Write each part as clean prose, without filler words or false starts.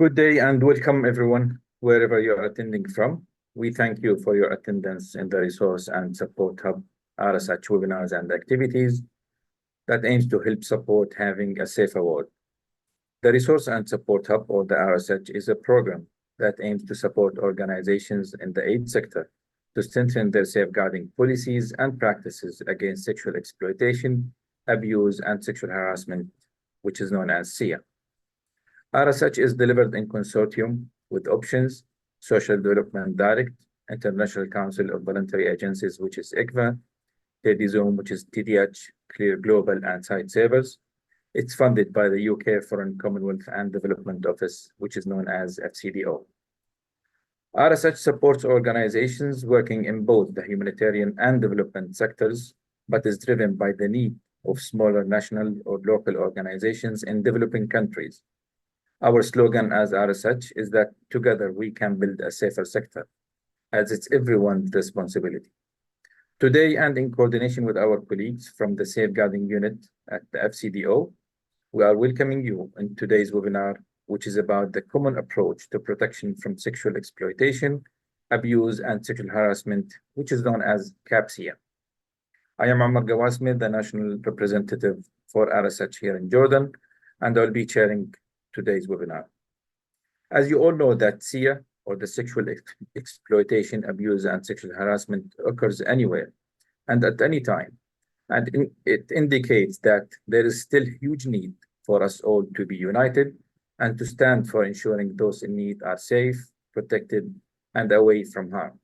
Good day and welcome everyone, wherever you are attending from. We thank you for your attendance in the Resource and Support Hub RSH webinars and activities that aims to help support having a safer world. The Resource and Support Hub, or the RSH, is a program that aims to support organizations in the aid sector to strengthen their safeguarding policies and practices against sexual exploitation, abuse, and sexual harassment, which is known as SEAH. RSH is delivered in consortium with Options, Social Development Direct, International Council of Voluntary Agencies, which is ICVA, TEDIZOOM, which is TDH, Clear Global, and Sightsavers. It's funded by the UK Foreign Commonwealth and Development Office, which is known as FCDO. RSH supports organizations working in both the humanitarian and development sectors, but is driven by the need of smaller national or local organizations in developing countries. Our slogan as RSH is that together we can build a safer sector, as it's everyone's responsibility. Today, and in coordination with our colleagues from the Safeguarding Unit at the FCDO, we are welcoming you in today's webinar, which is about the common approach to protection from sexual exploitation, abuse, and sexual harassment, which is known as CAPSEAH. I am Omar Gawasmi, the National Representative for RSH here in Jordan, and I'll be chairing today's webinar. As you all know, that SEAH, or the sexual exploitation, abuse, and sexual harassment, occurs anywhere and at any time. And it indicates that there is still huge need for us all to be united and to stand for ensuring those in need are safe, protected, and away from harm.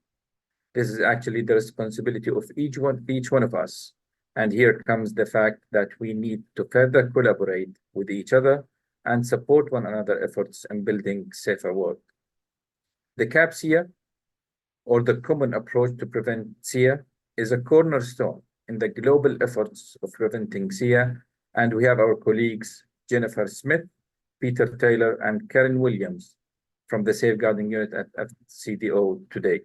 This is actually the responsibility of each one of us. And here comes the fact that we need to further collaborate with each other and support one another efforts in building a safer world. The CAPSEAH, or the Common Approach to Prevent SEAH, is a cornerstone in the global efforts of preventing SEAH, and we have our colleagues Jennifer Smith, Peter Taylor, and Karen Williams from the Safeguarding Unit at FCDO today.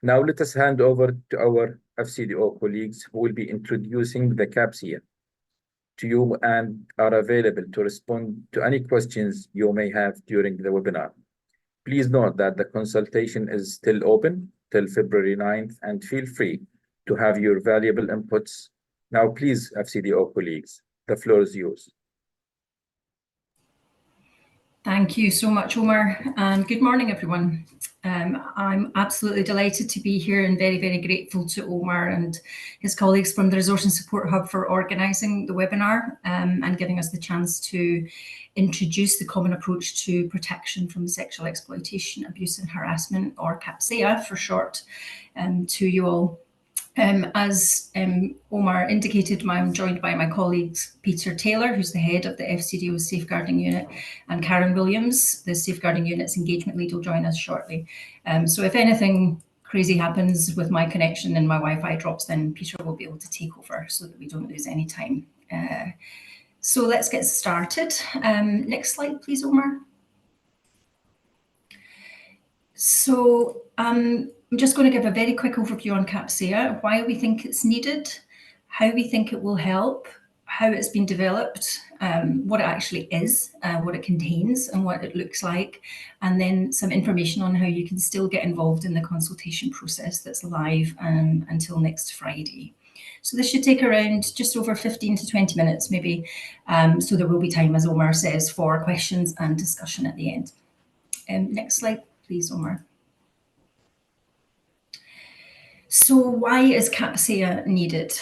Now let us hand over to our FCDO colleagues who will be introducing the CAPSEAH to you and are available to respond to any questions you may have during the webinar. Please note that the consultation is still open till February 9th, and feel free to have your valuable inputs. Now, please, FCDO colleagues, the floor is yours. Thank you so much, Omar, and good morning, everyone. I'm absolutely delighted to be here and very, very grateful to Omar and his colleagues from the Resource and Support Hub for organising the webinar and giving us the chance to introduce the common approach to protection from sexual exploitation, abuse and harassment, or CAPSEAH for short, to you all. As Omar indicated, I'm joined by my colleagues, Peter Taylor, who's the head of the FCDO Safeguarding Unit, and Karen Williams, the Safeguarding Unit's engagement lead, will join us shortly. So if anything crazy happens with my connection and my Wi-Fi drops, then Peter will be able to take over so that we don't lose any time. So let's get started. Next slide, please, Omar. So I'm just going to give a very quick overview on CAPSEAH, why we think it's needed, how we think it will help, how it's been developed, what it actually is, what it contains and what it looks like, and then some information on how you can still get involved in the consultation process that's live until next Friday. So this should take around just over 15 to 20 minutes maybe, so there will be time, as Omar says, for questions and discussion at the end. Next slide, please, Omar. So why is CAPSEAH needed?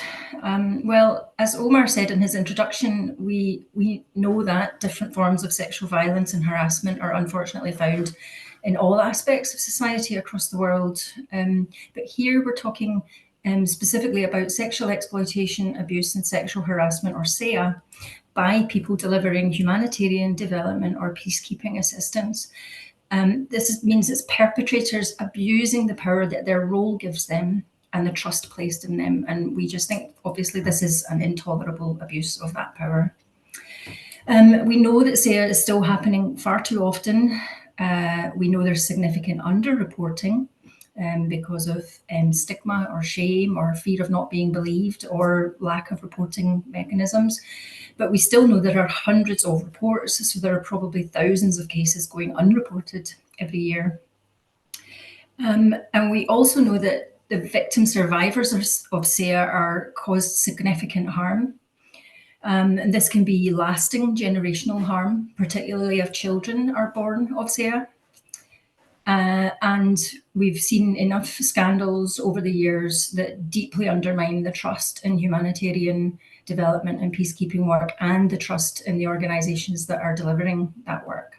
Well, as Omar said in his introduction, we know that different forms of sexual violence and harassment are unfortunately found in all aspects of society across the world. But here we're talking specifically about sexual exploitation, abuse and sexual harassment, or SEAH, by people delivering humanitarian, development or peacekeeping assistance. This means it's perpetrators abusing the power that their role gives them and the trust placed in them. And we just think, obviously, this is an intolerable abuse of that power. We know that SEAH is still happening far too often. We know there's significant underreporting. because of stigma or shame or fear of not being believed or lack of reporting mechanisms. But we still know there are hundreds of reports, so there are probably thousands of cases going unreported every year. And we also know that the victim survivors of SEAH are caused significant harm. And this can be lasting generational harm, particularly if children are born of SEAH. And we've seen enough scandals over the years that deeply undermine the trust in humanitarian development and peacekeeping work and the trust in the organisations that are delivering that work.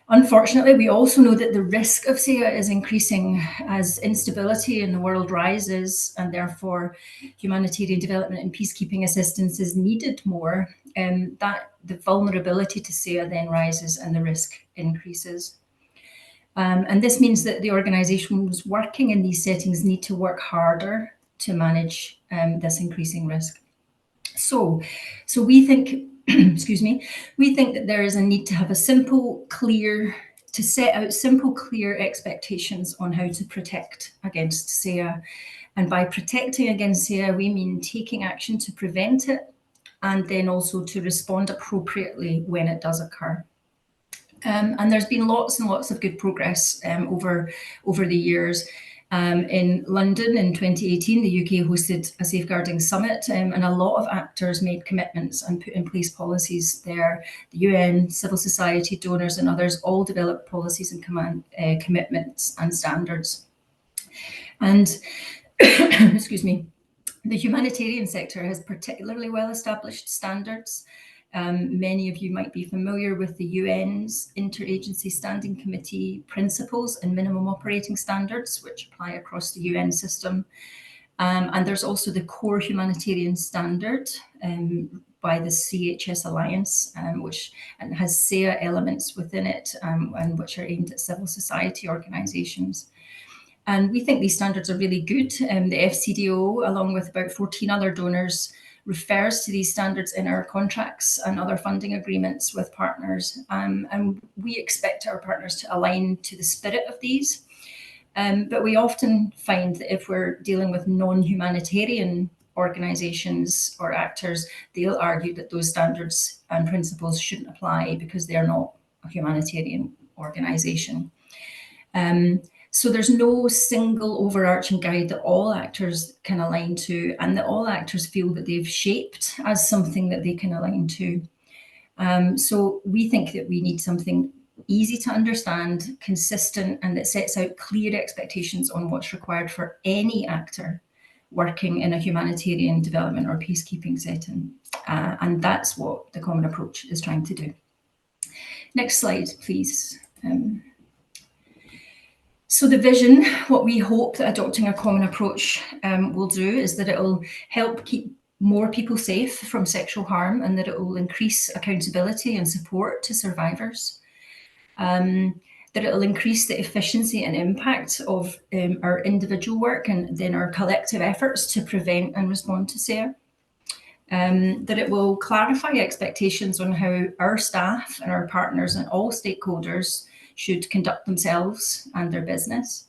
Unfortunately, we also know that the risk of SEAH is increasing as instability in the world rises, and therefore humanitarian development and peacekeeping assistance is needed more, and that the vulnerability to SEAH then rises and the risk increases. And this means that the organisations working in these settings need to work harder to manage this increasing risk. So we think, excuse me, we think that there is a need to have a set out simple, clear expectations on how to protect against SEAH. And by protecting against SEAH, we mean taking action to prevent it and then also to respond appropriately when it does occur. And there's been lots and lots of good progress over the years. In London in 2018, the UK hosted a safeguarding summit, and a lot of actors made commitments and put in place policies there. The UN, civil society, donors and others all developed policies and commitments and standards. And excuse me, the humanitarian sector has particularly well-established standards. Many of you might be familiar with the UN's Interagency Standing Committee principles and minimum operating standards, which apply across the UN system. And there's also the core humanitarian standard by the CHS Alliance, which has SEAH elements within it, and which are aimed at civil society organisations. And we think these standards are really good. The FCDO, along with about 14 other donors, refers to these standards in our contracts and other funding agreements with partners. And we expect our partners to align to the spirit of these. But we often find that if we're dealing with non-humanitarian organisations or actors, they'll argue that those standards and principles shouldn't apply because they're not a humanitarian organisation. So there's no single overarching guide that all actors can align to, and that all actors feel that they've shaped as something that they can align to. So we think that we need something easy to understand, consistent, and that sets out clear expectations on what's required for any actor working in a humanitarian development or peacekeeping setting. And that's what the Common Approach is trying to do. Next slide, please. So the vision, what we hope that adopting a common approach will do is that it will help keep more people safe from sexual harm, and that it will increase accountability and support to survivors. That it will increase the efficiency and impact of our individual work and then our collective efforts to prevent and respond to SEAH. That it will clarify expectations on how our staff and our partners and all stakeholders should conduct themselves and their business,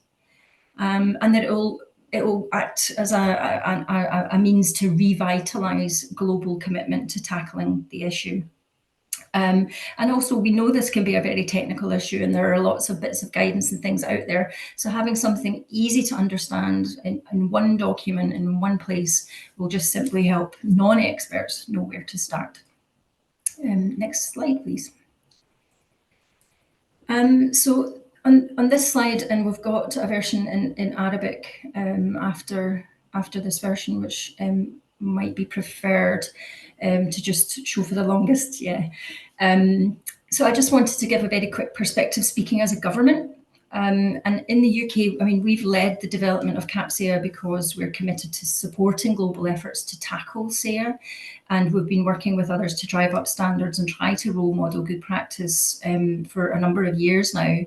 and that it will act as a means to revitalise global commitment to tackling the issue. And also we know this can be a very technical issue, and there are lots of bits of guidance and things out there. So having something easy to understand in one document in one place will just simply help non-experts know where to start. Next slide, please. So on this slide, and we've got a version in Arabic after this version, which might be preferred to just show for the longest, yeah. So I just wanted to give a very quick perspective speaking as a government. And in the UK, I mean, we've led the development of CAPSEAH because we're committed to supporting global efforts to tackle SEAH, and we've been working with others to drive up standards and try to role model good practice for a number of years now.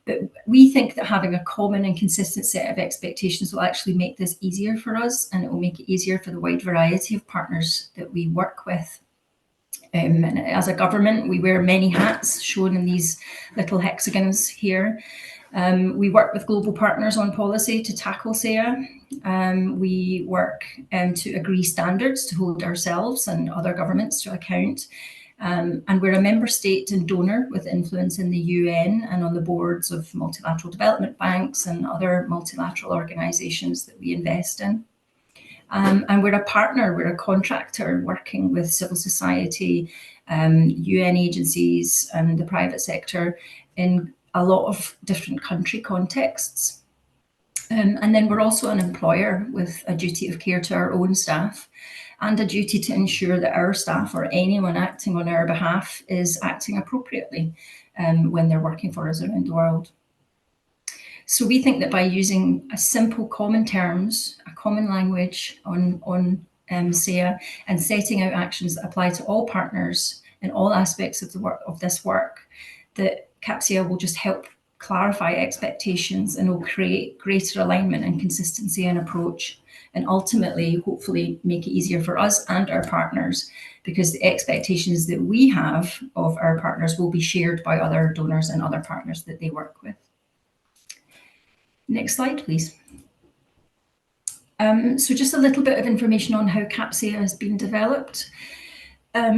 But we think that having a common and consistent set of expectations will actually make this easier for us, and it will make it easier for the wide variety of partners that we work with. And as a government, we wear many hats shown in these little hexagons here. We work with global partners on policy to tackle SEAH. We work to agree standards to hold ourselves and other governments to account. And we're a member state and donor with influence in the UN and on the boards of multilateral development banks and other multilateral organisations that we invest in. And we're a partner, we're a contractor working with civil society, UN agencies and the private sector in a lot of different country contexts. And then we're also an employer with a duty of care to our own staff and a duty to ensure that our staff or anyone acting on our behalf is acting appropriately when they're working for us around the world. So we think that by using a simple common terms, a common language on SEAH and setting out actions that apply to all partners in all aspects of the work of this work, that CAPSEAH will just help clarify expectations and will create greater alignment and consistency in approach, and ultimately, hopefully, make it easier for us and our partners, because the expectations that we have of our partners will be shared by other donors and other partners that they work with. Next slide, please. So just a little bit of information on how CAPSEAH has been developed.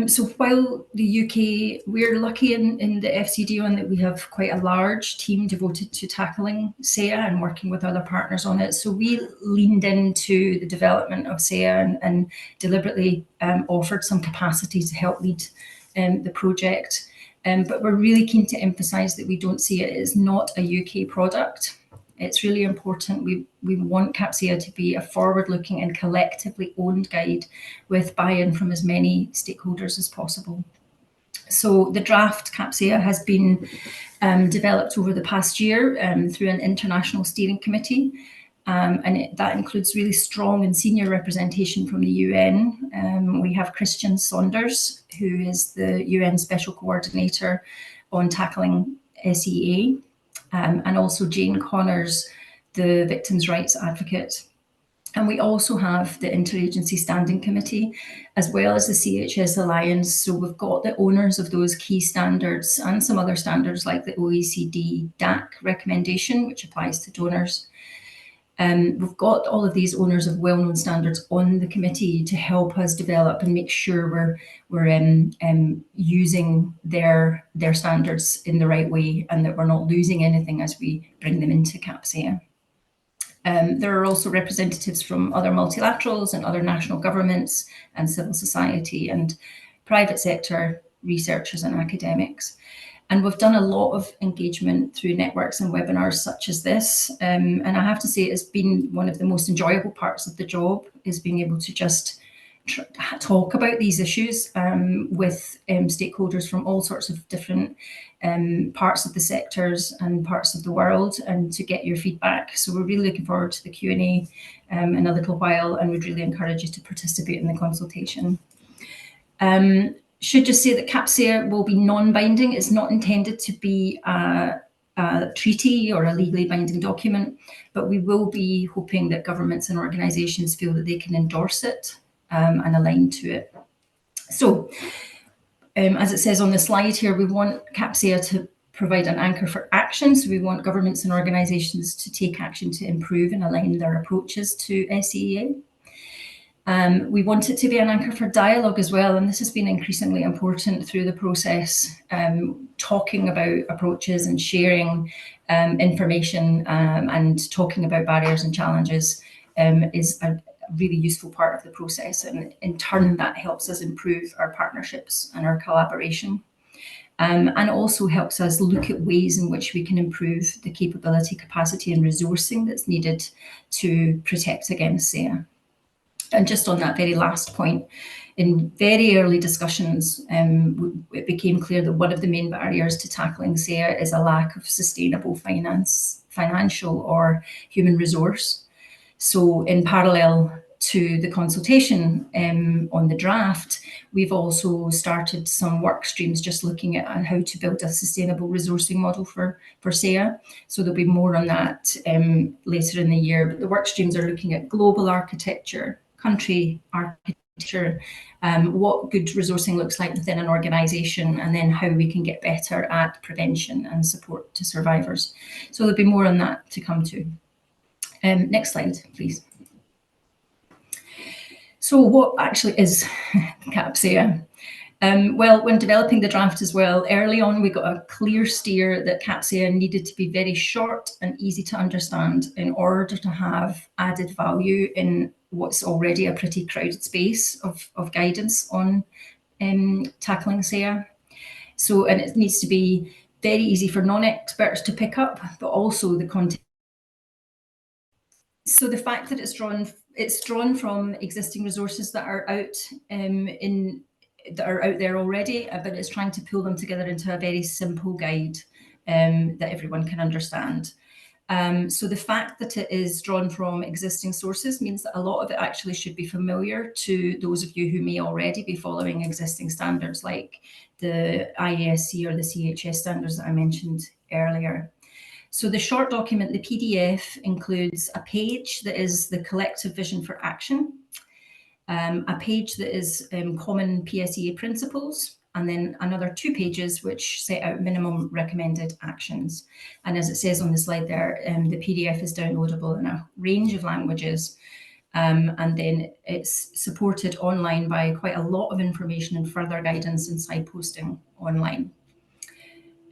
So while the UK, we're lucky in the FCD on that we have quite a large team devoted to tackling SEAH and working with other partners on it. So we leaned into the development of SEAH and deliberately offered some capacity to help lead the project. But we're really keen to emphasise that we don't see it as not a UK product. It's really important. We want CAPSEAH to be a forward-looking and collectively owned guide with buy-in from as many stakeholders as possible. So the draft CAPSEAH has been developed over the past year through an international steering committee, and that includes really strong and senior representation from the UN. We have Christian Saunders, who is the UN Special Coordinator on tackling SEAH. And also Jane Connors, the Victims' Rights Advocate. And we also have the Interagency Standing Committee, as well as the CHS Alliance. So we've got the owners of those key standards and some other standards like the OECD DAC recommendation, which applies to donors. We've got all of these owners of well-known standards on the committee to help us develop and make sure we're using their standards in the right way and that we're not losing anything as we bring them into CAPSEAH. There are also representatives from other multilaterals and other national governments and civil society and private sector researchers and academics. And we've done a lot of engagement through networks and webinars such as this. And I have to say it's been one of the most enjoyable parts of the job, is being able to just talk about these issues with stakeholders from all sorts of different parts of the sectors and parts of the world, and to get your feedback. So we're really looking forward to the Q&A in a little while, and we'd really encourage you to participate in the consultation. Should just say that CAPSEAH will be non-binding. It's not intended to be a treaty or a legally binding document, but we will be hoping that governments and organisations feel that they can endorse it and align to it. So, as it says on the slide here, we want CAPSEAH to provide an anchor for action. So we want governments and organisations to take action to improve and align their approaches to SEAH. We want it to be an anchor for dialogue as well, and this has been increasingly important through the process. Talking about approaches and sharing information and talking about barriers and challenges is a really useful part of the process, and in turn that helps us improve our partnerships and our collaboration. And also helps us look at ways in which we can improve the capability, capacity and resourcing that's needed to protect against SEAH. And just on that very last point, in very early discussions, it became clear that one of the main barriers to tackling SEAH is a lack of sustainable financial or human resource. So in parallel to the consultation on the draft, we've also started some work streams just looking at how to build a sustainable resourcing model for SEAH. So there'll be more on that later in the year. But the work streams are looking at global architecture, country architecture, what good resourcing looks like within an organisation, and then how we can get better at prevention and support to survivors. So there'll be more on that to come to. Next slide, please. So what actually is CAPSEAH? Well, when developing the draft as well, early on we got a clear steer that CAPSEAH needed to be very short and easy to understand in order to have added value in what's already a pretty crowded space of guidance on tackling SEAH. So, and it needs to be very easy for non-experts to pick up, but also the content. So the fact that it's drawn from existing resources that are out there already, but it's trying to pull them together into a very simple guide that everyone can understand. So the fact that it is drawn from existing sources means that a lot of it actually should be familiar to those of you who may already be following existing standards like the IASC or the CHS standards that I mentioned earlier. So the short document, the PDF, includes a page that is the collective vision for action, a page that is common PSEAH principles, and then another 2 pages which set out minimum recommended actions. And as it says on the slide there, the PDF is downloadable in a range of languages, and then it's supported online by quite a lot of information and further guidance and side posting online.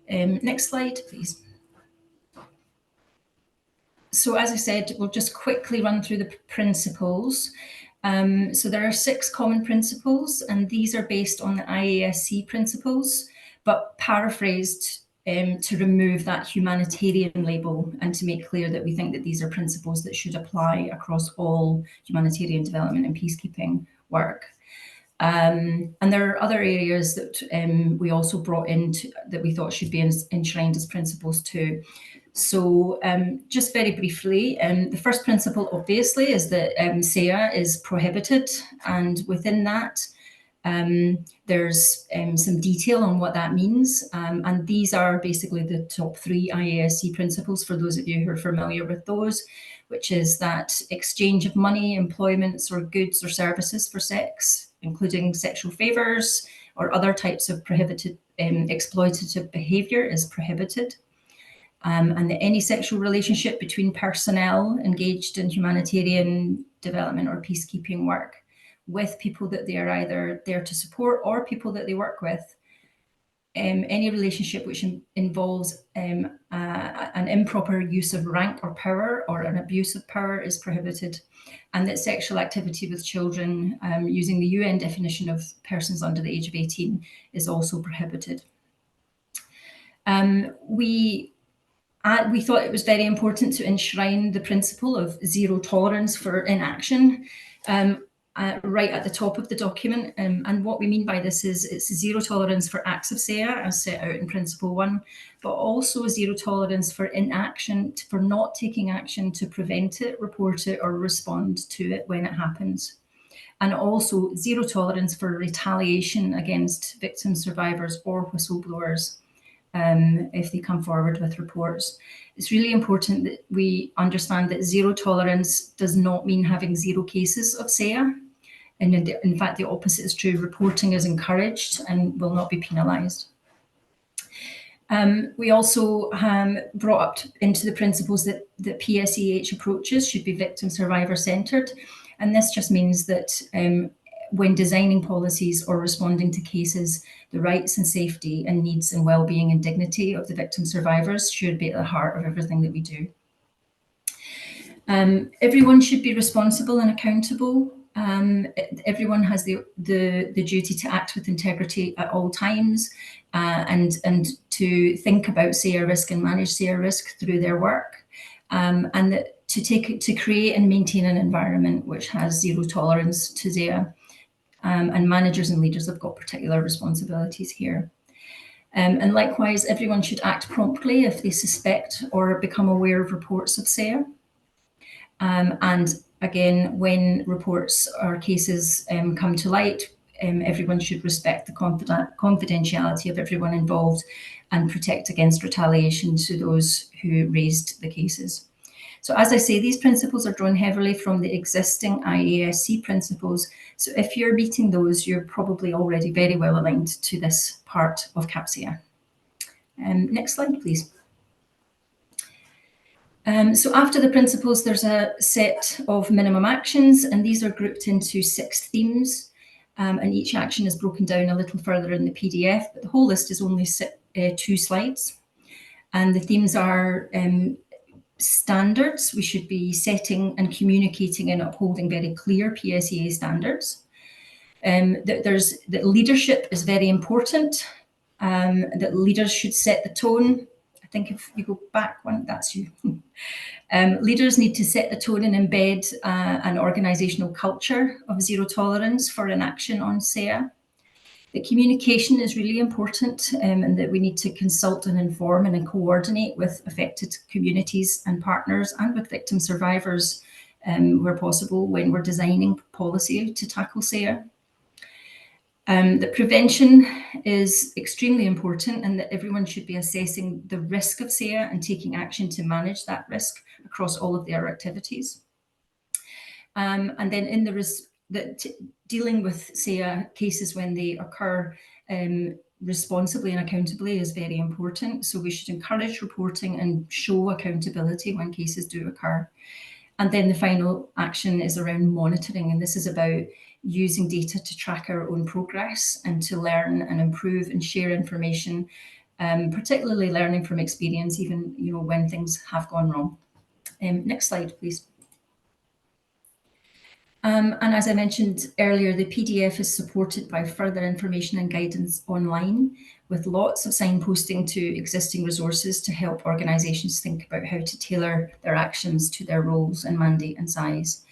Next slide, please. So as I said, we'll just quickly run through the principles. So there are 6 common principles, and these are based on the IASC principles, but paraphrased to remove that humanitarian label and to make clear that we think that these are principles that should apply across all humanitarian development and peacekeeping work. And there are other areas that we also brought into that we thought should be enshrined as principles too. So just very briefly, the first principle obviously is that SEAH is prohibited, and within that there's some detail on what that means, and these are basically the top 3 IASC principles for those of you who are familiar with those, which is that exchange of money, employments or goods or services for sex, including sexual favours or other types of prohibited exploitative behaviour, is prohibited. And that any sexual relationship between personnel engaged in humanitarian development or peacekeeping work with people that they are either there to support or people that they work with, any relationship which involves an improper use of rank or power or an abuse of power is prohibited, and that sexual activity with children using the UN definition of persons under the age of 18 is also prohibited. We thought it was very important to enshrine the principle of zero tolerance for inaction right at the top of the document. And what we mean by this is it's zero tolerance for acts of SEAH as set out in Principle 1, but also zero tolerance for inaction, for not taking action to prevent it, report it, or respond to it when it happens. And also zero tolerance for retaliation against victims, survivors, or whistleblowers. If they come forward with reports. It's really important that we understand that zero tolerance does not mean having 0 cases of SEAH. And in fact, the opposite is true. Reporting is encouraged and will not be penalised. We also brought up into the principles that the PSEAH approaches should be victim survivor centred. And this just means that when designing policies or responding to cases, the rights and safety and needs and well-being and dignity of the victim survivors should be at the heart of everything that we do. Everyone should be responsible and accountable. Everyone has the duty to act with integrity at all times and to think about SEAH risk and manage SEAH risk through their work, and that to create and maintain an environment which has zero tolerance to SEAH. And managers and leaders have got particular responsibilities here. And likewise, everyone should act promptly if they suspect or become aware of reports of SEAH. And again, when reports or cases come to light, everyone should respect the confidentiality of everyone involved and protect against retaliation to those who raised the cases. So as I say, these principles are drawn heavily from the existing IASC principles. So if you're meeting those, you're probably already very well aligned to this part of CAPSEAH. Next slide, please. So after the principles, there's a set of minimum actions, and these are grouped into 6 themes. And each action is broken down a little further in the PDF, but the whole list is only 2 slides. And the themes are standards. We should be setting and communicating and upholding very clear PSEAH standards. That leadership is very important, that leaders should set the tone. I think if you go back one, that's you. Leaders need to set the tone and embed an organisational culture of zero tolerance for inaction on SEAH. The communication is really important, and that we need to consult and inform and coordinate with affected communities and partners and with victim survivors where possible when we're designing policy to tackle SEAH. That prevention is extremely important, and that everyone should be assessing the risk of SEAH and taking action to manage that risk across all of their activities. And then in dealing with SEAH cases when they occur responsibly and accountably is very important. So we should encourage reporting and show accountability when cases do occur. And then the final action is around monitoring, and this is about using data to track our own progress and to learn and improve and share information, particularly learning from experience, even when things have gone wrong. Next slide, please. And as I mentioned earlier, the PDF is supported by further information and guidance online, with lots of signposting to existing resources to help organisations think about how to tailor their actions to their roles and mandate and size.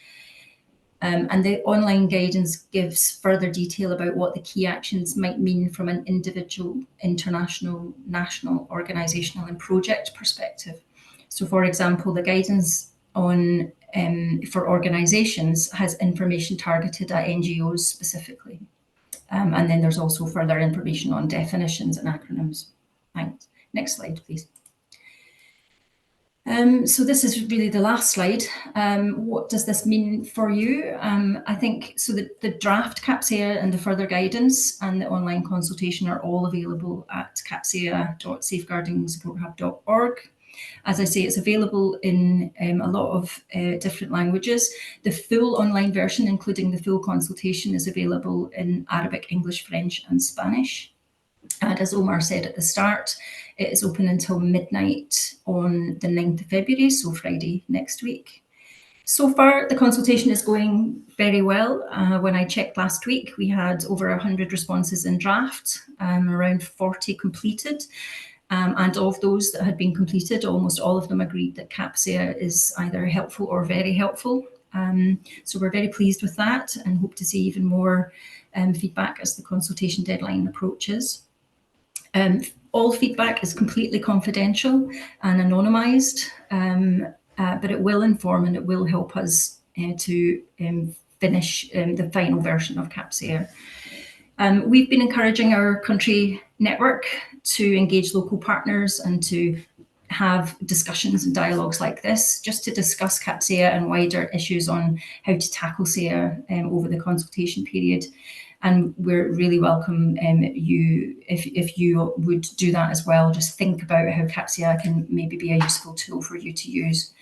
And the online guidance gives further detail about what the key actions might mean from an individual, international, national, organisational and project perspective. So for example, the guidance on for organisations has information targeted at NGOs specifically. And then there's also further information on definitions and acronyms. Thanks. Next slide, please. So this is really the last slide. What does this mean for you? I think so that the draft CAPSEAH and the further guidance and the online consultation are all available at capseah.safeguardingsupporthub.org. As I say, it's available in a lot of different languages. The full online version, including the full consultation, is available in Arabic, English, French and Spanish. And as Omar said at the start, it is open until midnight on the 9th of February, so Friday next week. So far, the consultation is going very well. When I checked last week, we had over 100 responses in draft, around 40 completed. And of those that had been completed, almost all of them agreed that CAPSEAH is either helpful or very helpful. So we're very pleased with that and hope to see even more feedback as the consultation deadline approaches. All feedback is completely confidential and anonymised, but it will inform and it will help us to finish the final version of CAPSEAH. We've been encouraging our country network to engage local partners and to have discussions and dialogues like this, just to discuss CAPSEAH and wider issues on how to tackle SEAH over the consultation period. And we're really welcome if you would do that as well. Just think about how CAPSEAH can maybe be a useful tool for you to use.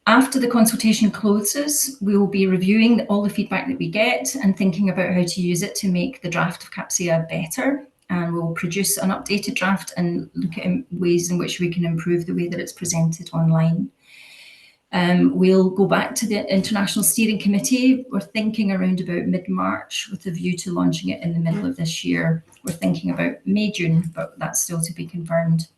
After the consultation closes, we will be reviewing all the feedback that we get and thinking about how to use it to make the draft of CAPSEAH better. And we'll produce an updated draft and look at ways in which we can improve the way that it's presented online. We'll go back to the International Steering Committee. We're thinking around about mid-March with a view to launching it in the middle of this year. We're thinking about May, June, but that's still to be confirmed.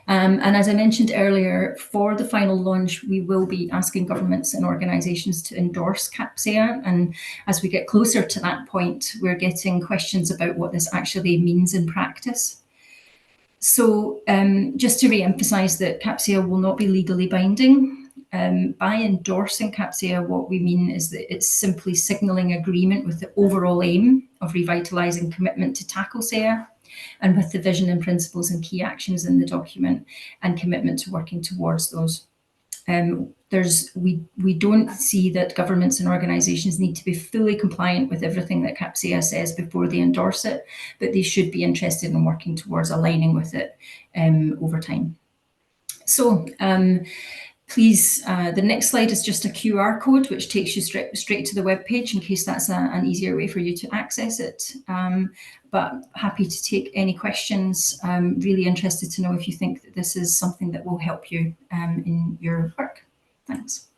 And as I mentioned earlier, for the final launch, we will be asking governments and organisations to endorse CAPSEAH. And as we get closer to that point, we're getting questions about what this actually means in practice. So just to re-emphasise that CAPSEAH will not be legally binding. By endorsing CAPSEAH, what we mean is that it's simply signalling agreement with the overall aim of revitalising commitment to tackle SEAH, and with the vision and principles and key actions in the document and commitment to working towards those. we don't see that governments and organisations need to be fully compliant with everything that CAPSEAH says before they endorse it, but they should be interested in working towards aligning with it over time. So please, the next slide is just a QR code which takes you straight to the webpage in case that's an easier way for you to access it. But happy to take any questions. Really interested to know if you think that this is something that will help you in your work. Thanks.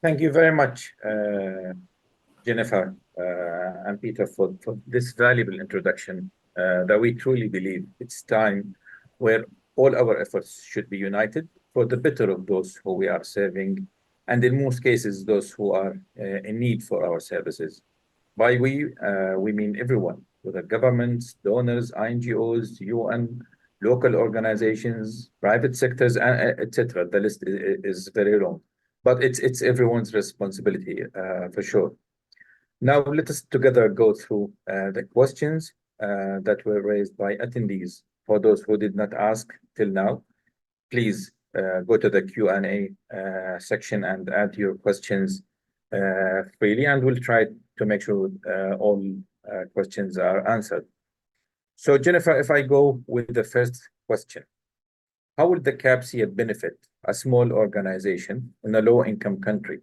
Thank you very much, Jennifer and Peter, for this valuable introduction that we truly believe it's time where all our efforts should be united for the better of those who we are serving, and in most cases, those who are in need for our services. By we mean everyone, whether governments, donors, NGOs, UN, local organizations, private sectors, etc. The list is very long, but it's everyone's responsibility for sure. Now, let us together go through the questions that were raised by attendees. For those who did not ask till now, please go to the Q&A section and add your questions freely, and we'll try to make sure all questions are answered. So, Jennifer, if I go with the first question, how will the CAPSEAH benefit a small organization in a low-income country?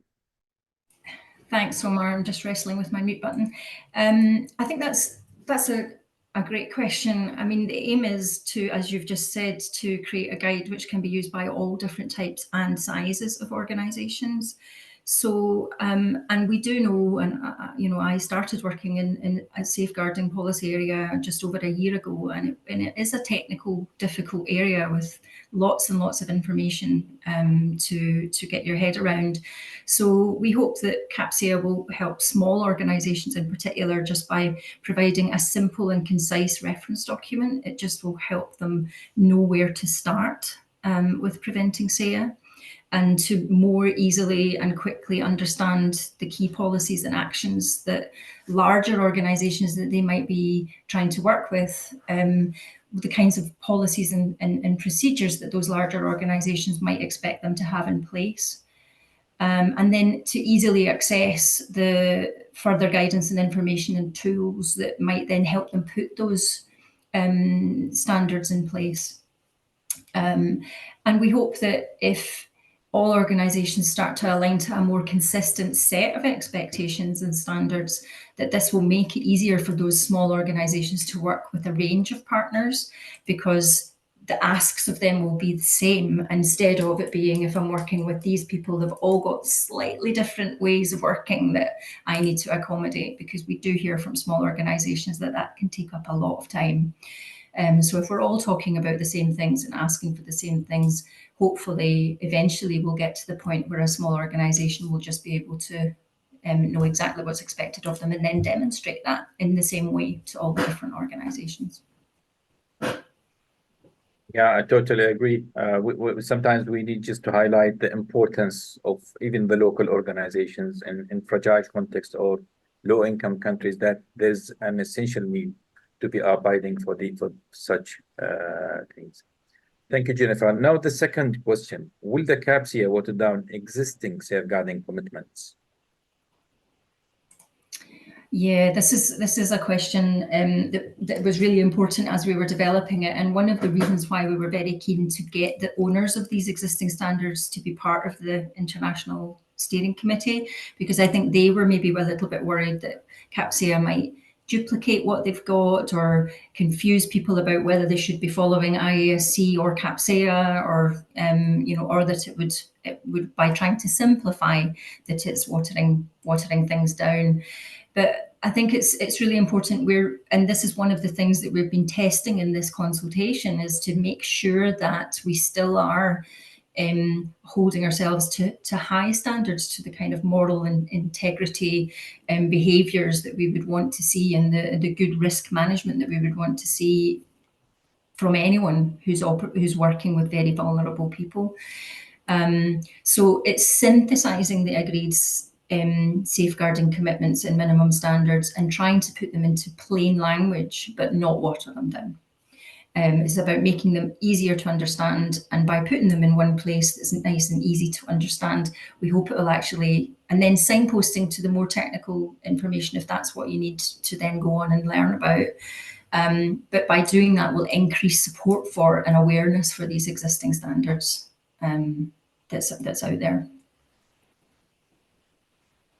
Thanks, Omar. I'm just wrestling with my mute button. I think that's a great question. I mean, the aim is to, as you've just said, to create a guide which can be used by all different types and sizes of organizations. So, and we do know, and you know, I started working in a safeguarding policy area just over a year ago, and it is a technical, difficult area with lots and lots of information to get your head around. So we hope that CAPSEAH will help small organisations in particular just by providing a simple and concise reference document. It just will help them know where to start with preventing SEAH, and to more easily and quickly understand the key policies and actions that larger organisations that they might be trying to work with, the kinds of policies and procedures that those larger organisations might expect them to have in place. And then to easily access the further guidance and information and tools that might then help them put those standards in place. And we hope that if all organisations start to align to a more consistent set of expectations and standards, that this will make it easier for those small organisations to work with a range of partners, because the asks of them will be the same, instead of it being, if I'm working with these people, they've all got slightly different ways of working that I need to accommodate, because we do hear from small organisations that that can take up a lot of time. So if we're all talking about the same things and asking for the same things, hopefully eventually we'll get to the point where a small organisation will just be able to know exactly what's expected of them and then demonstrate that in the same way to all the different organisations. Yeah, I totally agree. Sometimes we need just to highlight the importance of even the local organizations in fragile context or low-income countries, that there's an essential need to be abiding for such things. Thank you, Jennifer. Now the second question: will the CAPSEAH water down existing safeguarding commitments? Yeah, this is a question that was really important as we were developing it, and one of the reasons why we were very keen to get the owners of these existing standards to be part of the International Steering Committee, because I think they were maybe a little bit worried that CAPSEAH might duplicate what they've got or confuse people about whether they should be following IASC or CAPSEAH, or you know, or that it would by trying to simplify, that it's watering things down. But I think it's really important, and this is one of the things that we've been testing in this consultation, is to make sure that we still are holding ourselves to high standards, to the kind of moral and integrity and behaviours that we would want to see, and the good risk management that we would want to see from anyone who's working with very vulnerable people. So it's synthesising the agreed safeguarding commitments and minimum standards and trying to put them into plain language but not water them down. It's about making them easier to understand, and by putting them in one place that's nice and easy to understand, we hope it will actually, and then signposting to the more technical information if that's what you need to then go on and learn about. But by doing that, we'll increase support for and awareness for these existing standards that's out there.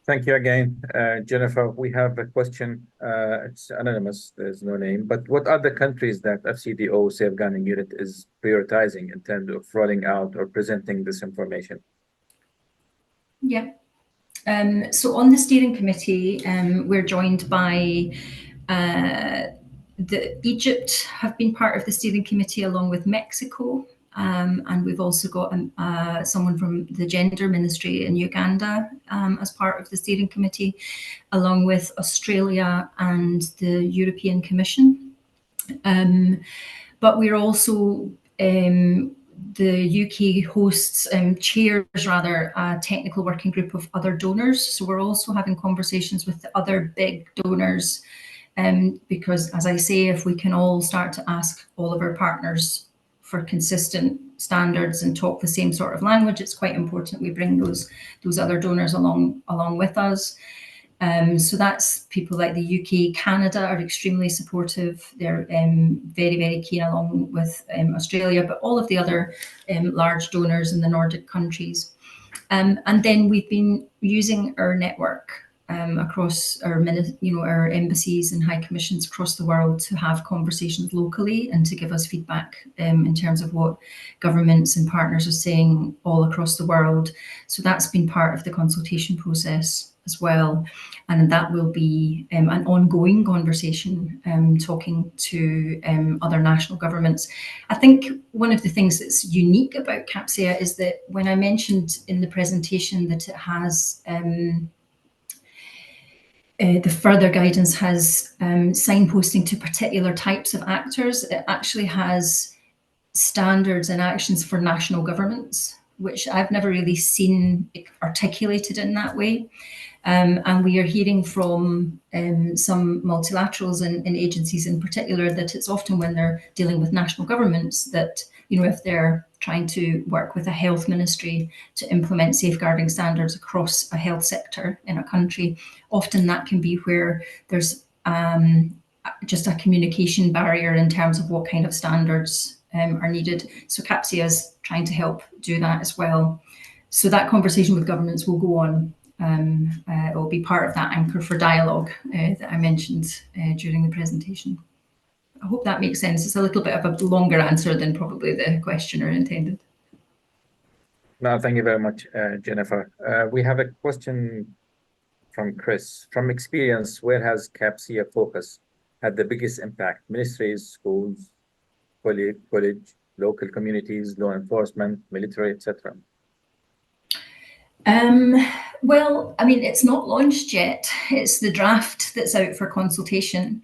Thank you again, Jennifer. We have a question. It's anonymous, there's no name, but what are the countries that FCDO Safeguarding Unit is prioritizing in terms of rolling out or presenting this information? Yeah. So on the steering committee, we're joined by Egypt have been part of the steering committee along with Mexico. And we've also got someone from the Gender Ministry in Uganda as part of the steering committee, along with Australia and the European Commission. But we're also, the UK hosts, chairs rather, a technical working group of other donors. So we're also having conversations with the other big donors, because as I say, if we can all start to ask all of our partners for consistent standards and talk the same sort of language, it's quite important we bring those other donors along with us. So that's people like the UK, Canada are extremely supportive. They're very, very keen, along with Australia, but all of the other large donors in the Nordic countries. And then we've been using our network across our embassies and high commissions across the world to have conversations locally and to give us feedback in terms of what governments and partners are saying all across the world. So that's been part of the consultation process as well. And that will be an ongoing conversation, talking to other national governments. I think one of the things that's unique about CAPSEAH is that when I mentioned in the presentation that it has the further guidance has signposting to particular types of actors, it actually has standards and actions for national governments, which I've never really seen articulated in that way. And we are hearing from some multilaterals and agencies in particular that it's often when they're dealing with national governments that, if they're trying to work with a health ministry to implement safeguarding standards across a health sector in a country, often that can be where there's just a communication barrier in terms of what kind of standards are needed. So CAPSEAH is trying to help do that as well. So that conversation with governments will go on. It will be part of that anchor for dialogue that I mentioned during the presentation. I hope that makes sense. It's a little bit of a longer answer than probably the questioner intended. No, thank you very much, Jennifer. We have a question from Chris. From experience, where has CAPSEAH focus had the biggest impact? Ministries, schools, college, local communities, law enforcement, military, etc.? Well, I mean, it's not launched yet. It's the draft that's out for consultation.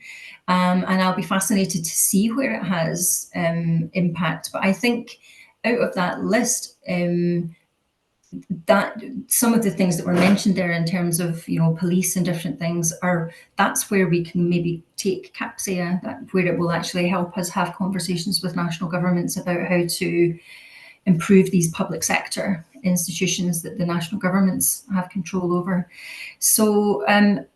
And I'll be fascinated to see where it has impact. But I think out of that list, that some of the things that were mentioned there in terms of, police and different things that's where we can maybe take CAPSEAH, where it will actually help us have conversations with national governments about how to improve these public sector institutions that the national governments have control over. So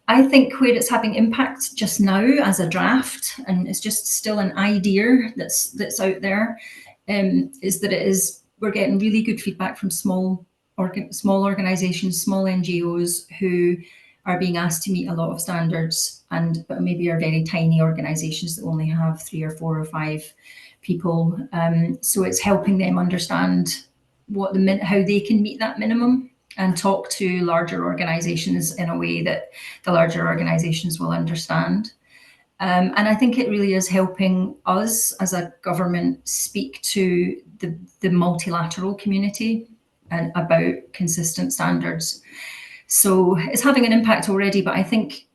I think where it's having impact just now as a draft, and it's just still an idea that's out there, is that we're getting really good feedback from small organizations, small NGOs who are being asked to meet a lot of standards, but maybe are very tiny organizations that only have 3 or 4 or 5 people. So it's helping them understand how they can meet that minimum and talk to larger organizations in a way that the larger organizations will understand. And I think it really is helping us as a government speak to the multilateral community and about consistent standards. So it's having an impact already, but I think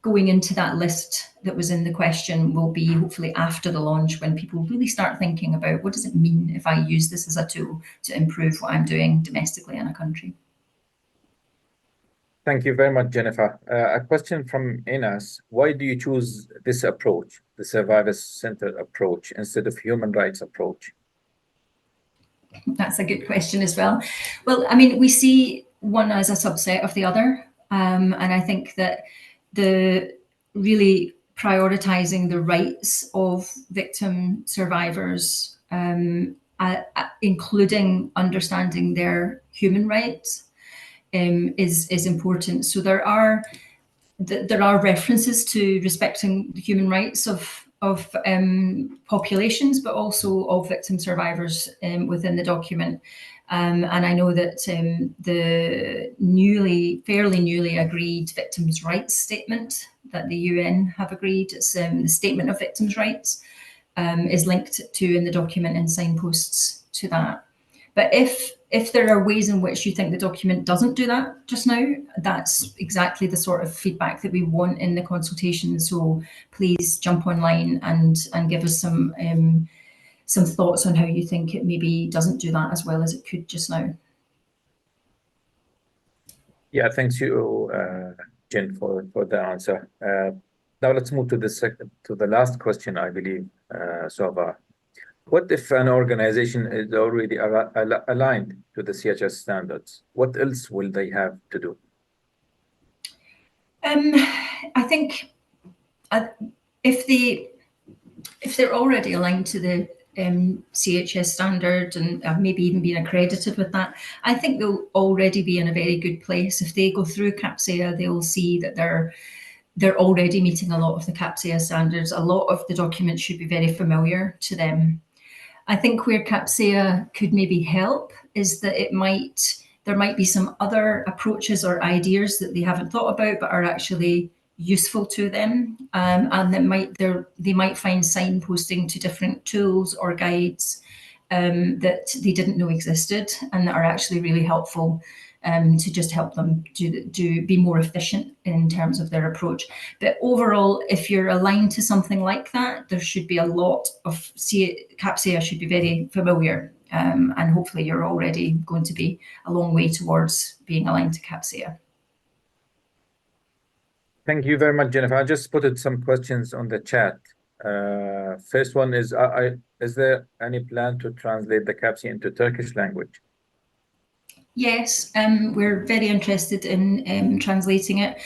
going into that list that was in the question will be hopefully after the launch, when people really start thinking about what does it mean if I use this as a tool to improve what I'm doing domestically in a country. Thank you very much, Jennifer. A question from Inas. Why do you choose this approach, the survivor-centered approach, instead of human rights approach? That's a good question as well. Well, I mean, we see one as a subset of the other. And I think that the really prioritizing the rights of victim survivors, including understanding their human rights, is important. So there are references to respecting the human rights of populations, but also of victim survivors within the document. And I know that the fairly newly agreed victims' rights statement that the UN have agreed, it's the Statement of Victims' Rights, is linked to in the document and signposts to that. But if there are ways in which you think the document doesn't do that just now, that's exactly the sort of feedback that we want in the consultation. So please jump online and give us some thoughts on how you think it maybe doesn't do that as well as it could just now. Yeah, thanks you, Jen, for the answer. Now let's move to the last question, I believe, Sova. What if an organization is already aligned to the CHS standards? What else will they have to do? I think if they're already aligned to the CHS standard and have maybe even been accredited with that, I think they'll already be in a very good place. If they go through CAPSEAH, they'll see that they're already meeting a lot of the CAPSEAH standards. A lot of the documents should be very familiar to them. I think where CAPSEAH could maybe help is that there might be some other approaches or ideas that they haven't thought about but are actually useful to them, and they might find signposting to different tools or guides that they didn't know existed and that are actually really helpful to just help them to be more efficient in terms of their approach. But overall, if you're aligned to something like that, there should be a lot of CAPSEAH should be very familiar, and hopefully you're already going to be a long way towards being aligned to CAPSEAH. Thank you very much, Jennifer. I just put some questions on the chat. First one is there any plan to translate the CAPSEAH into Turkish language? Yes, we're very interested in translating it.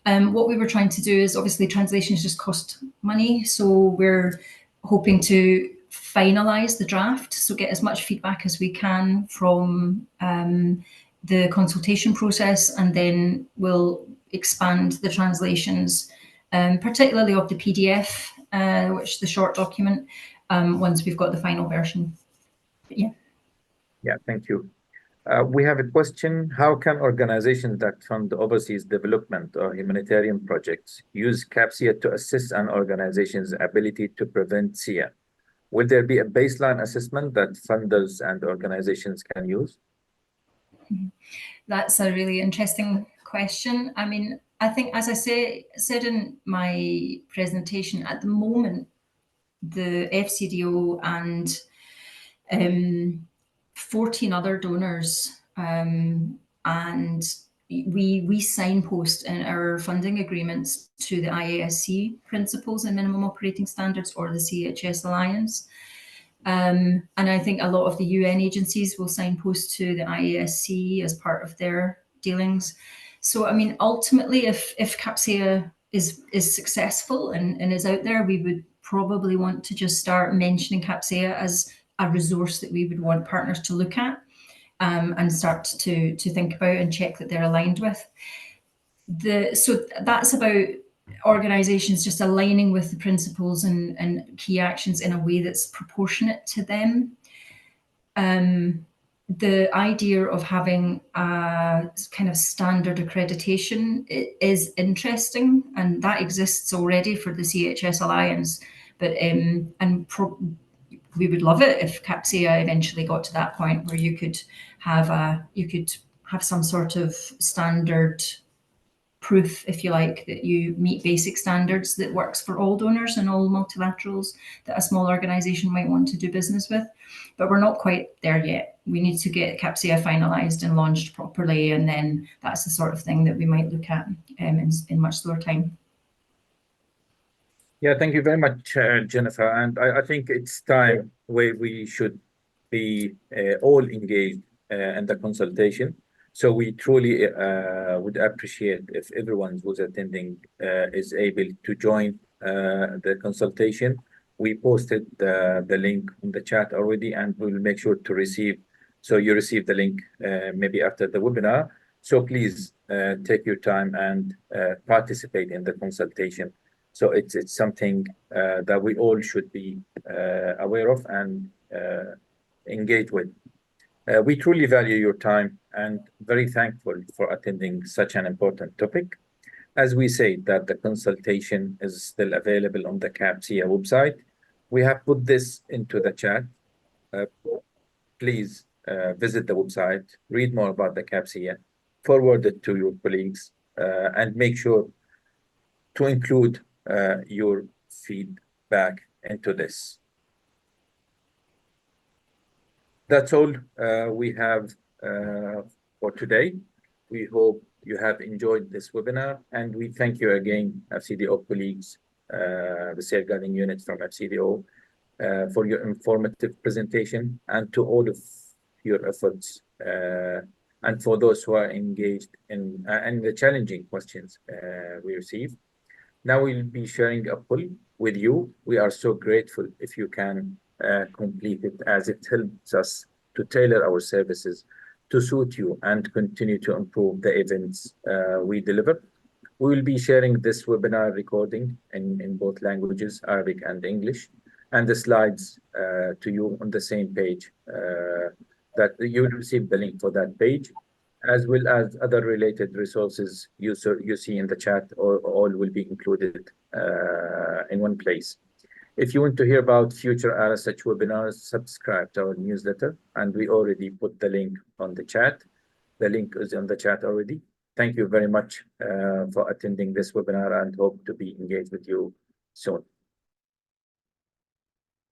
What we were trying to do is, obviously translations just cost money, so we're hoping to finalize the draft, so get as much feedback as we can from the consultation process, and then we'll expand the translations, particularly of the PDF, which the short document, once we've got the final version. But yeah. Yeah, thank you. We have a question. How can organizations that fund overseas development or humanitarian projects use CAPSEAH to assess an organization's ability to prevent SEAH? Will there be a baseline assessment that funders and organizations can use? That's a really interesting question. I mean, I think, as I said in my presentation, at the moment, the FCDO and 14 other donors, and we signpost in our funding agreements to the IASC principles and minimum operating standards or the CHS Alliance. And I think a lot of the UN agencies will signpost to the IASC as part of their dealings. So, I mean, ultimately, if CAPSEAH is successful and is out there, we would probably want to just start mentioning CAPSEAH as a resource that we would want partners to look at, and start to think about and check that they're aligned with. So that's about organizations just aligning with the principles and key actions in a way that's proportionate to them. The idea of having a kind of standard accreditation is interesting, and that exists already for the CHS Alliance. But we would love it if CAPSEAH eventually got to that point where you could have some sort of standard proof, if you like, that you meet basic standards that works for all donors and all multilaterals that a small organisation might want to do business with. But we're not quite there yet. We need to get CAPSEAH finalised and launched properly, and then that's the sort of thing that we might look at in much slower time. Yeah, thank you very much, Jennifer. And I think it's time where we should be all engaged in the consultation. So we truly would appreciate if everyone who's attending is able to join the consultation. We posted the link in the chat already, and we'll make sure to receive. So you receive the link maybe after the webinar. So please take your time and participate in the consultation. So it's something that we all should be aware of and engage with. We truly value your time and very thankful for attending such an important topic. As we say that the consultation is still available on the CAPSEAH website, we have put this into the chat. Please visit the website, read more about the CAPSEAH, forward it to your colleagues, and make sure to include your feedback into this. That's all we have for today. We hope you have enjoyed this webinar, and we thank you again, FCDO colleagues, the safeguarding unit from FCDO, for your informative presentation, and to all of your efforts, and for those who are engaged in the challenging questions we received. Now we'll be sharing a poll with you. We are so grateful if you can complete it, as it helps us to tailor our services to suit you and continue to improve the events we deliver. We will be sharing this webinar recording in both languages, Arabic and English, and the slides to you on the same page. That you will receive the link for that page, as well as other related resources you see in the chat, or all will be included in one place. If you want to hear about future SEAH webinars, subscribe to our newsletter, and we already put the link on the chat. The link is on the chat already. Thank you very much for attending this webinar, and hope to be engaged with you soon.